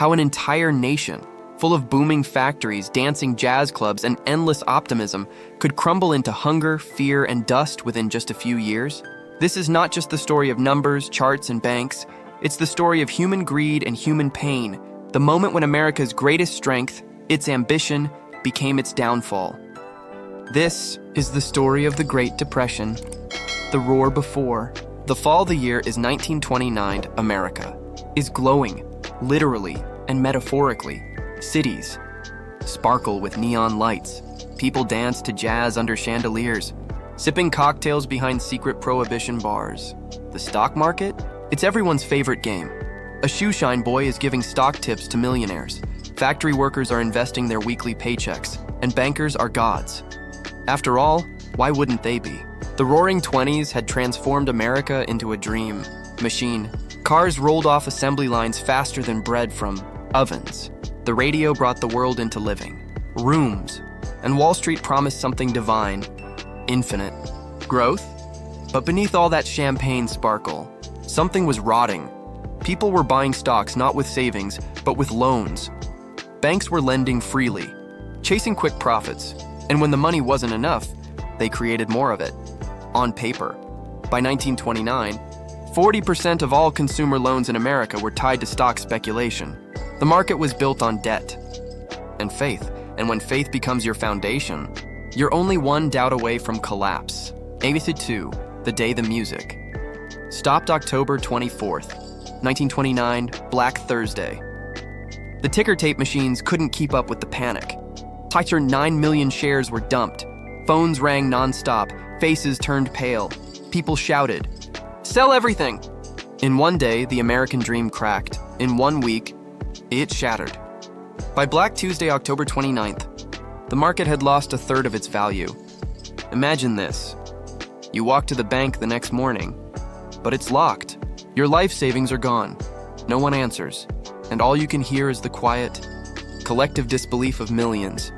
How an entire nation, full of booming factories, dancing jazz clubs, and endless optimism, could crumble into hunger, fear, and dust within just a few years? This is not just the story of numbers, charts, and banks. It's the story of human greed and human pain, the moment when America's greatest strength, its ambition, became its downfall. This is the story of the Great Depression, the roar before. The fall of the year is 1929. America is glowing, literally and metaphorically. Cities sparkle with neon lights. People dance to jazz under chandeliers, sipping cocktails behind secret prohibition bars. The stock market? It's everyone's favorite game. A shoeshine boy is giving stock tips to millionaires. Factory workers are investing their weekly paychecks, and bankers are gods. After all, why wouldn't they be? The Roaring Twenties had transformed America into a dream machine. Cars rolled off assembly lines faster than bread from ovens. The radio brought the world into living rooms, and Wall Street promised something divine, infinite growth. But beneath all that champagne sparkle, something was rotting. People were buying stocks not with savings, but with loans. Banks were lending freely, chasing quick profits, and when the money wasn't enough, they created more of it, on paper. By 1929, 40% of all consumer loans in America were tied to stock speculation. The market was built on debt and faith, and when faith becomes your foundation, you're only one doubt away from collapse. 82, the day the music stopped. October 24th, 1929, Black Thursday. The ticker tape machines couldn't keep up with the panic. Tighter 9 million shares were dumped. Phones rang nonstop. Faces turned pale. People shouted, "Sell everything!" In one day, the American dream cracked. In 1 week, it shattered. By Black Tuesday, October 29th, the market had lost a third of its value. Imagine this. You walk to the bank the next morning, but it's locked. Your life savings are gone. No one answers, and all you can hear is the quiet, collective disbelief of millions.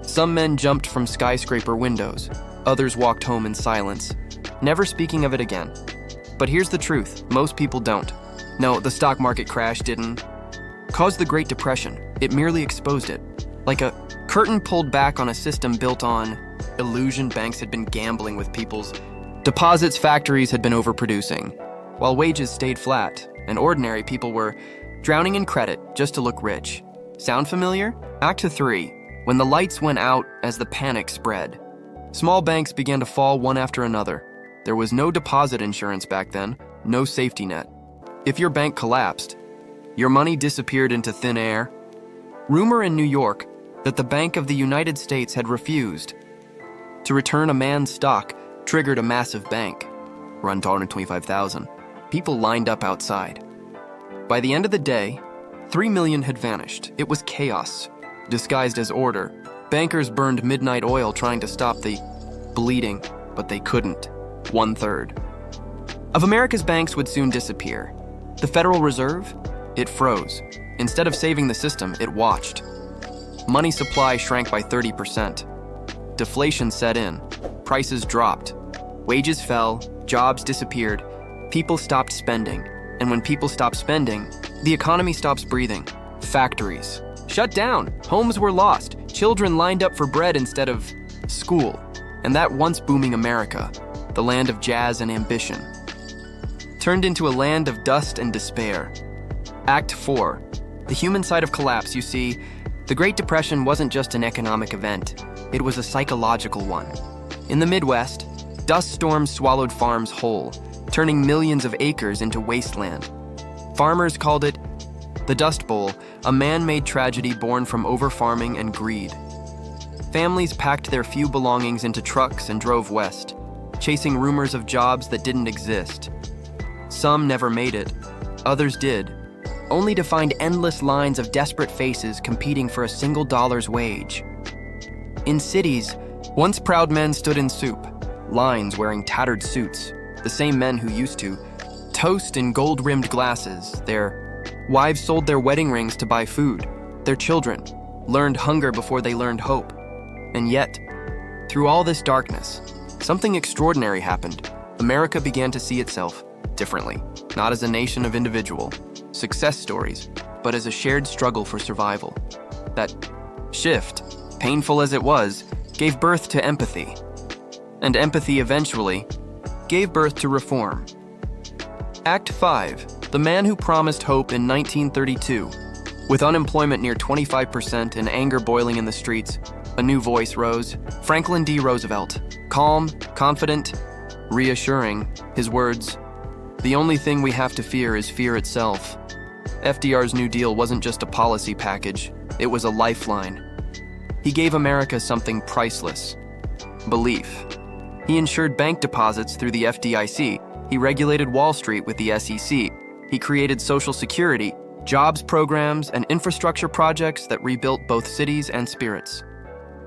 Some men jumped from skyscraper windows. Others walked home in silence, never speaking of it again. But here's the truth, most people don't. No, the stock market crash didn't cause the Great Depression. It merely exposed it. Like a curtain pulled back on a system built on illusion. Banks had been gambling with people's deposits, factories had been overproducing, while wages stayed flat, and ordinary people were drowning in credit just to look rich. Sound familiar? Act 3, when the lights went out as the panic spread. Small banks began to fall one after another. There was no deposit insurance back then, no safety net. If your bank collapsed, your money disappeared into thin air. Rumor in New York that the Bank of the United States had refused to return a man's stock triggered a massive bank run 225,000. People lined up outside. By the end of the day, 3 million had vanished. It was chaos, disguised as order. Bankers burned midnight oil trying to stop the bleeding, but they couldn't. 1/3 of America's banks would soon disappear. The Federal Reserve? It froze. Instead of saving the system, it watched. Money supply shrank by 30%. Deflation set in. Prices dropped. Wages fell. Jobs disappeared. People stopped spending. And when people stop spending, the economy stops breathing. Factories shut down. Homes were lost. Children lined up for bread instead of school. And that once booming America, the land of jazz and ambition, turned into a land of dust and despair. Act 4. The human side of collapse. You see, the Great Depression wasn't just an economic event. It was a psychological one. In the Midwest, dust storms swallowed farms whole, turning millions of acres into wasteland. Farmers called it the Dust Bowl, a man-made tragedy born from overfarming and greed. Families packed their few belongings into trucks and drove west, chasing rumors of jobs that didn't exist. Some never made it, others did, only to find endless lines of desperate faces competing for a single dollar's wage. In cities, once proud men stood in soup, lines wearing tattered suits, the same men who used to toast in gold-rimmed glasses. Their wives sold their wedding rings to buy food. Their children learned hunger before they learned hope. And yet, through all this darkness, something extraordinary happened. America began to see itself differently, not as a nation of individual success stories, but as a shared struggle for survival. That shift, painful as it was, gave birth to empathy. And empathy eventually gave birth to reform. Act 5, the man who promised hope in 1932. With unemployment near 25% and anger boiling in the streets, a new voice rose. Franklin D. Roosevelt, calm, confident, reassuring, his words, "The only thing we have to fear is fear itself." FDR's New Deal wasn't just a policy package, it was a lifeline. He gave America something priceless: belief. He ensured bank deposits through the FDIC. He regulated Wall Street with the SEC. He created Social Security, jobs programs, and infrastructure projects that rebuilt both cities and spirits.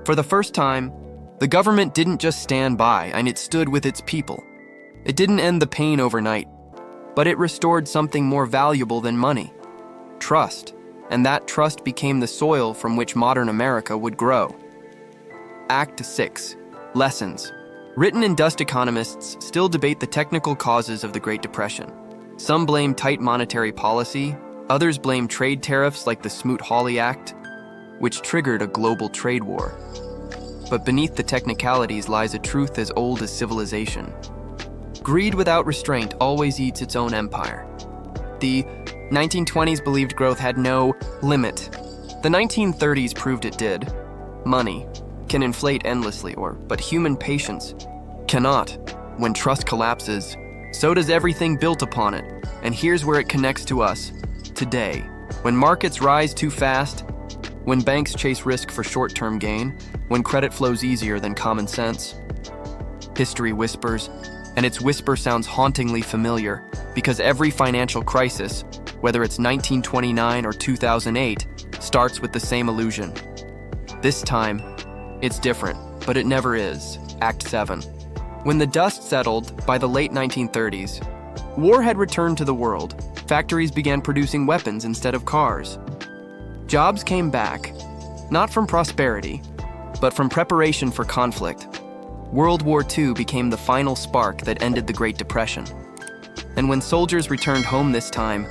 For the first time, the government didn't just stand by, and it stood with its people. It didn't end the pain overnight, but it restored something more valuable than money: trust, and that trust became the soil from which modern America would grow. Act 6, Lessons. Written in dust, economists still debate the technical causes of the Great Depression. Some blame tight monetary policy, others blame trade tariffs like the Smoot-Hawley Act, which triggered a global trade war. But beneath the technicalities lies a truth as old as civilization. Greed without restraint always eats its own empire. The 1920s believed growth had no limit. The 1930s proved it did. Money can inflate endlessly, but human patience cannot. When trust collapses, so does everything built upon it. And here's where it connects to us today. When markets rise too fast, when banks chase risk for short-term gain, when credit flows easier than common sense, history whispers, and its whisper sounds hauntingly familiar because every financial crisis, whether it's 1929 or 2008, starts with the same illusion. This time, it's different, but it never is. Act 7. When the dust settled by the late 1930s, war had returned to the world. Factories began producing weapons instead of cars. Jobs came back, not from prosperity, but from preparation for conflict. World War II became the final spark that ended the Great Depression. And when soldiers returned home this time,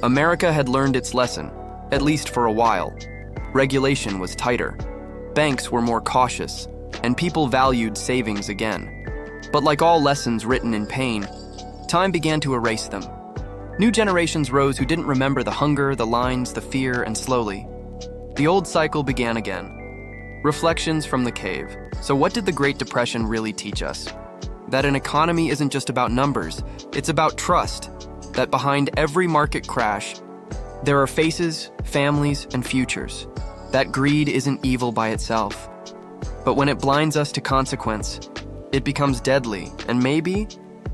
America had learned its lesson, at least for a while. Regulation was tighter. Banks were more cautious, and people valued savings again. But like all lessons written in pain, time began to erase them. New generations rose who didn't remember the hunger, the lines, the fear, and slowly, the old cycle began again. Reflections from the cave. So what did the Great Depression really teach us? That an economy isn't just about numbers, it's about trust. That behind every market crash, there are faces, families, and futures. That greed isn't evil by itself. But when it blinds us to consequence, it becomes deadly. And maybe,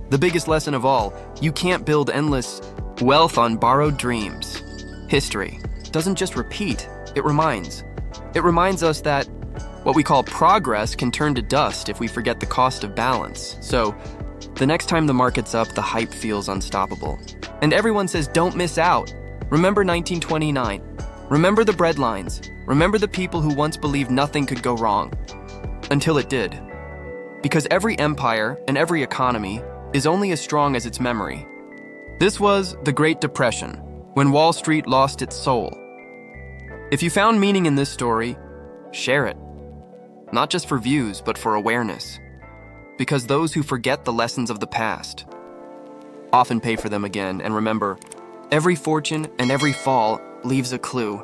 the biggest lesson of all, you can't build endless wealth on borrowed dreams. History doesn't just repeat, it reminds. It reminds us that what we call progress can turn to dust if we forget the cost of balance. So, the next time the market's up, the hype feels unstoppable. And everyone says, don't miss out. Remember 1929. Remember the breadlines. Remember the people who once believed nothing could go wrong. Until it did. Because every empire and every economy is only as strong as its memory. This was the Great Depression, when Wall Street lost its soul. If you found meaning in this story, share it. Not just for views, but for awareness. Because those who forget the lessons of the past often pay for them again. And remember, every fortune and every fall leaves a clue.